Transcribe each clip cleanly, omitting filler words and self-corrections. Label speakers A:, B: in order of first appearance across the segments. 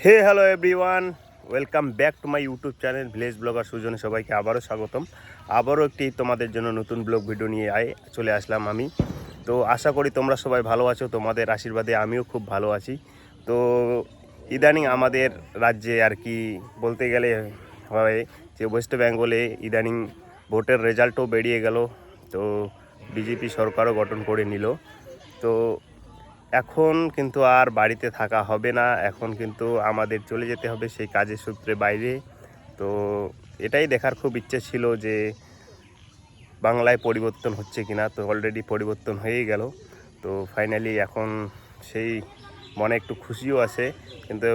A: Hey hello everyone, welcome back to my YouTube channel village blogger সুজনে। সবাইকে আবারও স্বাগতম। আবারও একটি তোমাদের জন্য নতুন ব্লগ ভিডিও নিয়ে চলে আসলাম আমি। তো আশা করি তোমরা সবাই ভালো আছো, তোমাদের আশীর্বাদে আমিও খুব ভালো আছি। তো ইদানিং আমাদের রাজ্যে আর কি বলতে গেলে হয় যে ওয়েস্ট বেঙ্গলে ইদানিং ভোটের রেজাল্টও বেরিয়ে গেল। তো বিজেপি সরকারও গঠন করে নিল। তো এখন কিন্তু আর বাড়িতে থাকা হবে না, এখন কিন্তু আমাদের চলে যেতে হবে সেই কাজের সূত্রে বাইরে। তো এটাই দেখার খুব ইচ্ছে ছিল যে বাংলায় পরিবর্তন হচ্ছে কিনা। তো অলরেডি পরিবর্তন হয়েই গেল। তো ফাইনালি এখন সেই মনে একটু খুশিও আছে, কিন্তু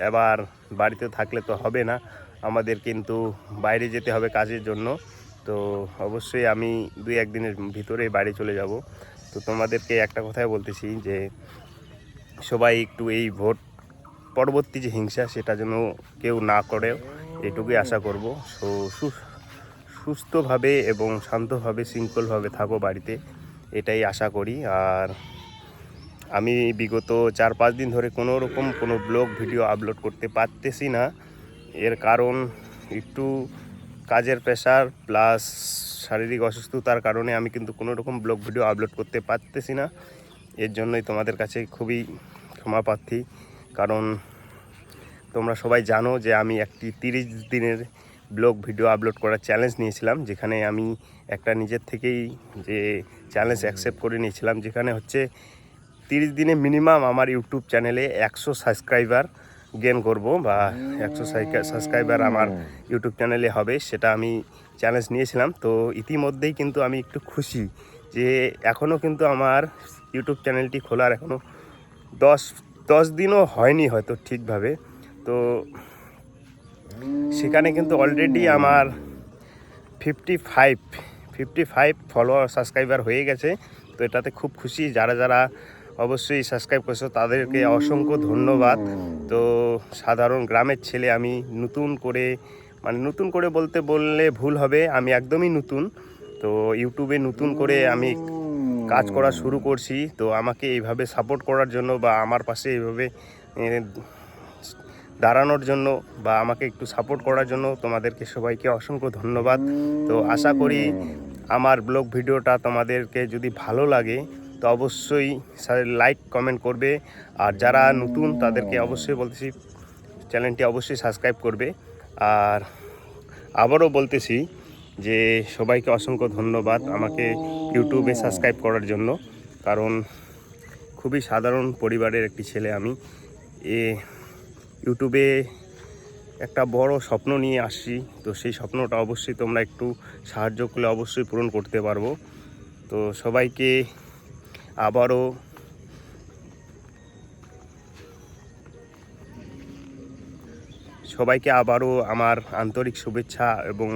A: এবার বাড়িতে থাকলে তো হবে না, আমাদের কিন্তু বাইরে যেতে হবে কাজের জন্য। তো অবশ্যই আমি 2-1 দিনের ভিতরে বাড়ি চলে যাব। তো তোমাদেরকে একটা কথাই বলতেছি যে সবাই একটু এই ভোট পরবর্তী যে হিংসা সেটা যেন কেউ না করে, এটুকুই আশা করব। সুস্থভাবে এবং শান্তভাবে শৃঙ্খলভাবে থাকো বাড়িতে, এটাই আশা করি। আর আমি বিগত 4-5 দিন ধরে কোনো ব্লগ ভিডিও আপলোড করতে পারতেছি না। এর কারণ একটু কাজের প্রেশার প্লাস শারীরিক অসুস্থতার কারণে আমি কিন্তু কোনো রকম ব্লগ ভিডিও আপলোড করতে পারতেছি না। এর জন্যই তোমাদের কাছে খুবই ক্ষমা প্রার্থী। কারণ তোমরা সবাই জানো যে আমি একটি 30 দিনের ব্লগ ভিডিও আপলোড করার চ্যালেঞ্জ নিয়েছিলাম, যেখানে আমি একটা নিজের থেকেই যে চ্যালেঞ্জ অ্যাকসেপ্ট করে নিয়েছিলাম, যেখানে হচ্ছে 30 দিনে মিনিমাম আমার ইউটিউব চ্যানেলে 100 সাবস্ক্রাইবার গেইন করব, বা 100 সাবস্ক্রাইবার আমার ইউটিউব চ্যানেলে হবে, সেটা আমি চ্যালেঞ্জ নিয়েছিলাম। তো ইতিমধ্যেই কিন্তু আমি একটু খুশি যে এখনও কিন্তু আমার ইউটিউব চ্যানেলটি খোলার এখনও 10 দিনও হয়নি হয়তো ঠিকভাবে। তো সেখানে কিন্তু অলরেডি আমার 55 ফলোয়ার সাবস্ক্রাইবার হয়ে গেছে। তো এটাতে খুব খুশি। যারা যারা অবশ্যই সাবস্ক্রাইব করেছো তাদেরকে অসংখ্য ধন্যবাদ। তো সাধারণ গ্রামের ছেলে আমি, নতুন করে বললে ভুল হবে, আমি একদমই নতুন। তো ইউটিউবে নতুন করে আমি কাজ করা শুরু করছি। তো আমাকে এইভাবে সাপোর্ট করার জন্য, বা আমার পাশে এইভাবে দাঁড়ানোর জন্য, বা আমাকে একটু সাপোর্ট করার জন্য তোমাদেরকে সবাইকে অসংখ্য ধন্যবাদ। তো আশা করি আমার ব্লগ ভিডিওটা তোমাদেরকে যদি ভালো লাগে তো অবশ্যই লাইক কমেন্ট করবে। আর যারা নতুন তাদেরকে অবশ্যই বলতেছি চ্যানেলটি অবশ্যই সাবস্ক্রাইব করবে। আর আবারও বলতেছি যে সবাইকে অসংখ্য ধন্যবাদ আমাকে ইউটিউবে সাবস্ক্রাইব করার জন্য। কারণ খুবই সাধারণ পরিবারের একটি ছেলে আমি। ইউটিউবে একটা বড় স্বপ্ন নিয়ে আসছি। তো সেই স্বপ্নটা অবশ্যই তোমরা একটু সাহায্য করলে অবশ্যই পূরণ করতে পারবো। তো সবাইকে আবারও আমার আন্তরিক শুভেচ্ছা এবং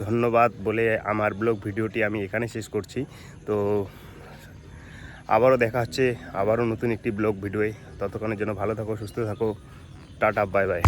A: ধন্যবাদ বলে আমার ব্লগ ভিডিওটি আমি এখানে শেষ করছি। তো আবারও দেখা হচ্ছে আবারও নতুন একটি ব্লগ ভিডিওয়ে। ততক্ষণের জন্য ভালো থাকো, সুস্থ থাকো। Tata, bye bye.